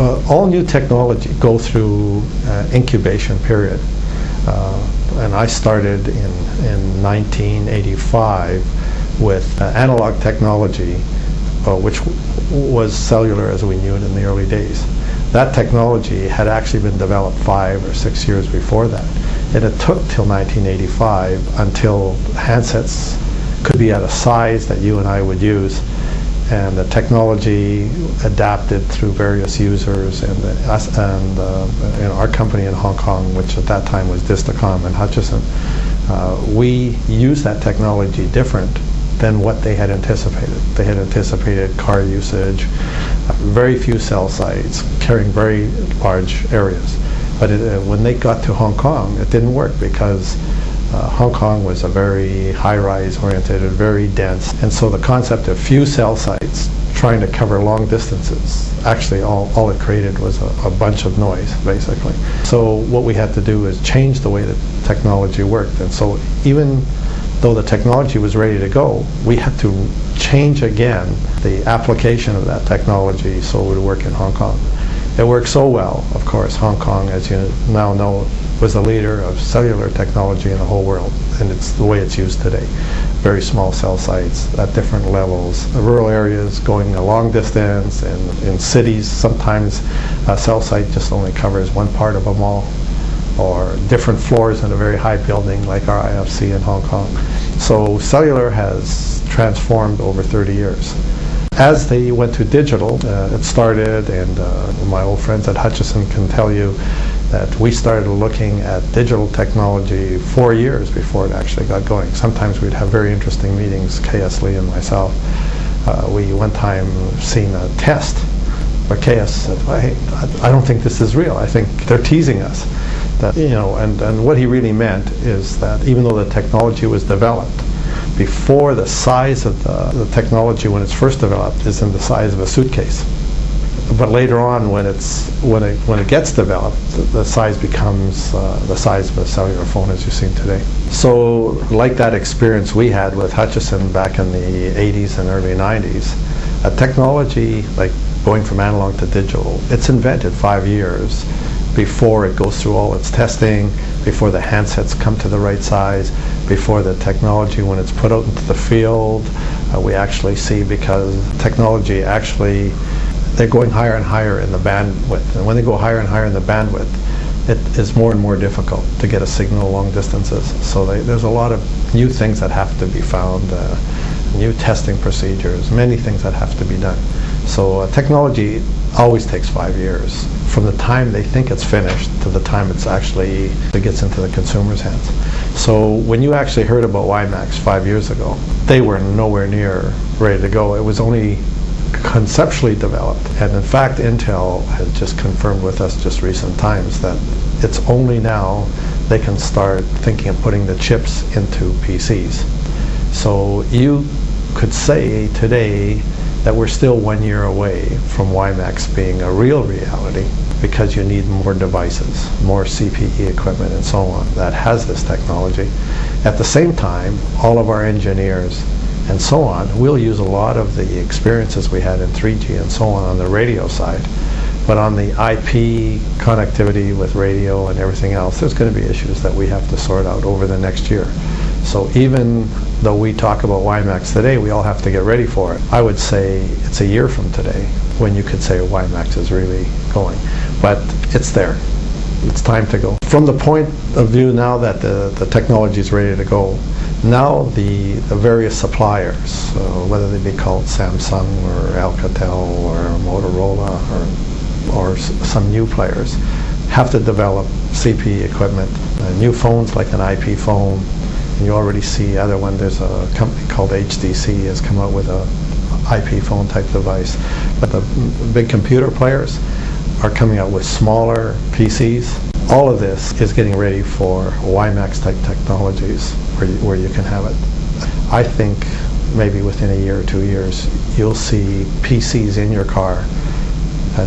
All new technology go through incubation period. And I started in 1985 with analog technology, which was cellular as we knew it in the early days. That technology had actually been developed 5 or 6 years before that. And it took till 1985 until handsets could be at a size that you and I would use, and the technology adapted through various users, and our company in Hong Kong, which at that time was Distacom and Hutchison, we used that technology different than what they had anticipated. They had anticipated car usage, very few cell sites, carrying very large areas. But when they got to Hong Kong, it didn't work because Hong Kong was a very high-rise oriented, very dense, and so the concept of few cell sites trying to cover long distances, actually all it created was a bunch of noise, basically. So what we had to do is change the way that technology worked, and so even though the technology was ready to go, we had to change again the application of that technology so it would work in Hong Kong. It worked so well, of course. Hong Kong, as you now know, was the leader of cellular technology in the whole world, and it's the way it's used today. Very small cell sites at different levels, rural areas going a long distance, and in cities sometimes a cell site just only covers one part of a mall, or different floors in a very high building like our IFC in Hong Kong. So cellular has transformed over 30 years. As they went to digital, it started, and my old friends at Hutchison can tell you that we started looking at digital technology 4 years before it actually got going. Sometimes we'd have very interesting meetings, K.S. Lee and myself. We one time seen a test where K.S. said, hey, I don't think this is real. I think they're teasing us. That, and what he really meant is that even though the technology was developed, before the size of the technology when it's first developed is in the size of a suitcase. But later on, when it gets developed, the size becomes the size of a cellular phone as you've seen today. So like that experience we had with Hutchison back in the 80s and early 90s, a technology like going from analog to digital, it's invented 5 years before it goes through all its testing, before the handsets come to the right size, before the technology, when it's put out into the field, we actually see, because technology actually, they're going higher and higher in the bandwidth. And when they go higher and higher in the bandwidth, it is more and more difficult to get a signal long distances. So there's a lot of new things that have to be found, new testing procedures, many things that have to be done. So technology always takes 5 years from the time they think it's finished to the time it gets into the consumer's hands. So when you actually heard about WiMAX 5 years ago, they were nowhere near ready to go. It was only conceptually developed, and in fact Intel has just confirmed with us just recent times that it's only now they can start thinking of putting the chips into PCs. So you could say today that we're still 1 year away from WiMAX being a real reality, because you need more devices, more CPE equipment and so on that has this technology. At the same time, all of our engineers and so on will use a lot of the experiences we had in 3G and so on the radio side. But on the IP connectivity with radio and everything else, there's going to be issues that we have to sort out over the next year. So even though we talk about WiMAX today, we all have to get ready for it. I would say it's a year from today when you could say WiMAX is really going. But it's there. It's time to go. From the point of view now that the technology is ready to go, now the various suppliers, whether they be called Samsung or Alcatel or Motorola or some new players, have to develop CPE equipment. New phones like an IP phone, and you already see other one. There's a company called HTC has come out with a IP phone type device. But the big computer players are coming out with smaller PCs. All of this is getting ready for WiMAX type technologies where you can have it. I think maybe within a year or 2 years you'll see PCs in your car.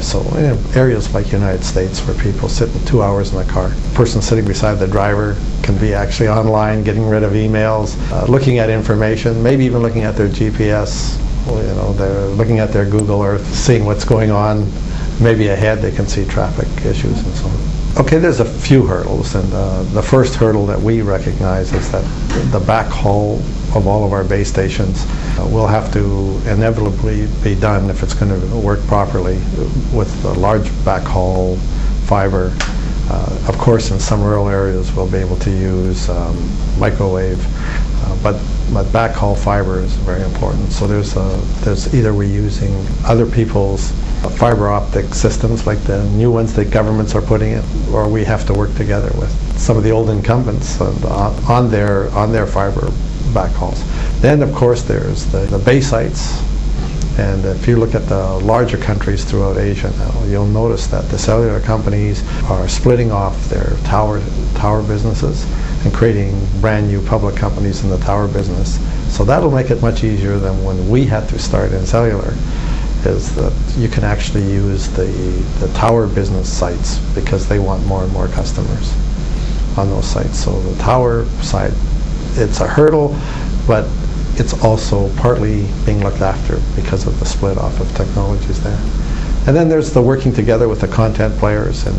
So in areas like United States where people sit 2 hours in the car, person sitting beside the driver can be actually online, getting rid of emails, looking at information, maybe even looking at their GPS. They're looking at their Google Earth, seeing what's going on maybe ahead they can see traffic issues and so on. Okay, there's a few hurdles, and the first hurdle that we recognize is that the backhaul of all of our base stations will have to inevitably be done if it's going to work properly with a large backhaul fiber. Of course, in some rural areas we'll be able to use microwave, but backhaul fiber is very important. So there's either we're using other people's fiber optic systems like the new ones that governments are putting in, or we have to work together with some of the old incumbents on their fiber backhauls. Then of course there's the base sites, and if you look at the larger countries throughout Asia now, you'll notice that the cellular companies are splitting off their tower businesses and creating brand new public companies in the tower business. So that'll make it much easier than when we had to start in cellular, is that you can actually use the tower business sites because they want more and more customers on those sites. So the tower side, it's a hurdle, but it's also partly being looked after because of the split off of technologies there. And then there's the working together with the content players and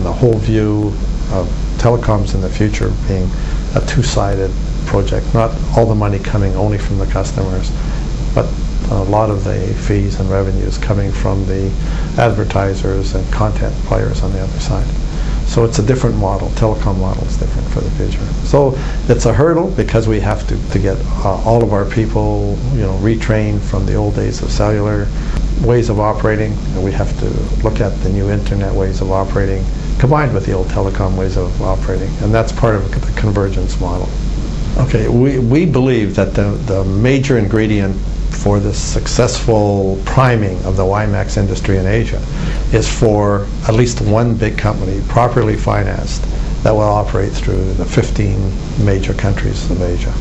the whole view of telecoms in the future being a two-sided project, not all the money coming only from the customers, but a lot of the fees and revenues coming from the advertisers and content players on the other side. So it's a different model. Telecom model is different for the future. So it's a hurdle because we have to get all of our people, retrained from the old days of cellular ways of operating. And we have to look at the new internet ways of operating combined with the old telecom ways of operating. And that's part of the convergence model. Okay, we believe that the major ingredient for the successful priming of the WiMAX industry in Asia is for at least one big company, properly financed, that will operate through the 15 major countries of Asia.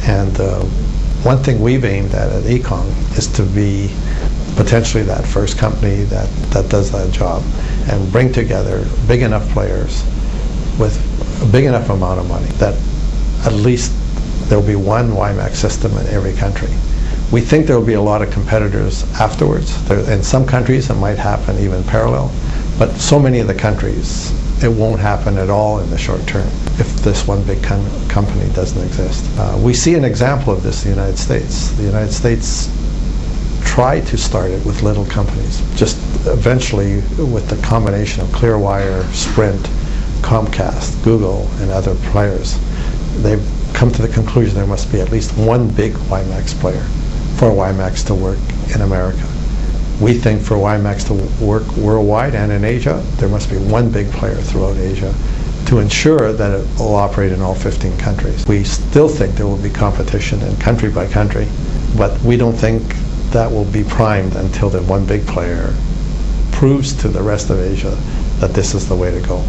And one thing we've aimed at Econ is to be potentially that first company that does that job and bring together big enough players with a big enough amount of money that at least there will be one WiMAX system in every country. We think there will be a lot of competitors afterwards. In some countries it might happen even parallel, but so many of the countries it won't happen at all in the short term if this one big company doesn't exist. We see an example of this in the United States. The United States tried to start it with little companies. Just eventually with the combination of Clearwire, Sprint, Comcast, Google, and other players, they've come to the conclusion there must be at least one big WiMAX player for WiMAX to work in America. We think for WiMAX to work worldwide and in Asia, there must be one big player throughout Asia to ensure that it will operate in all 15 countries. We still think there will be competition in country by country, but we don't think that will be primed until the one big player proves to the rest of Asia that this is the way to go.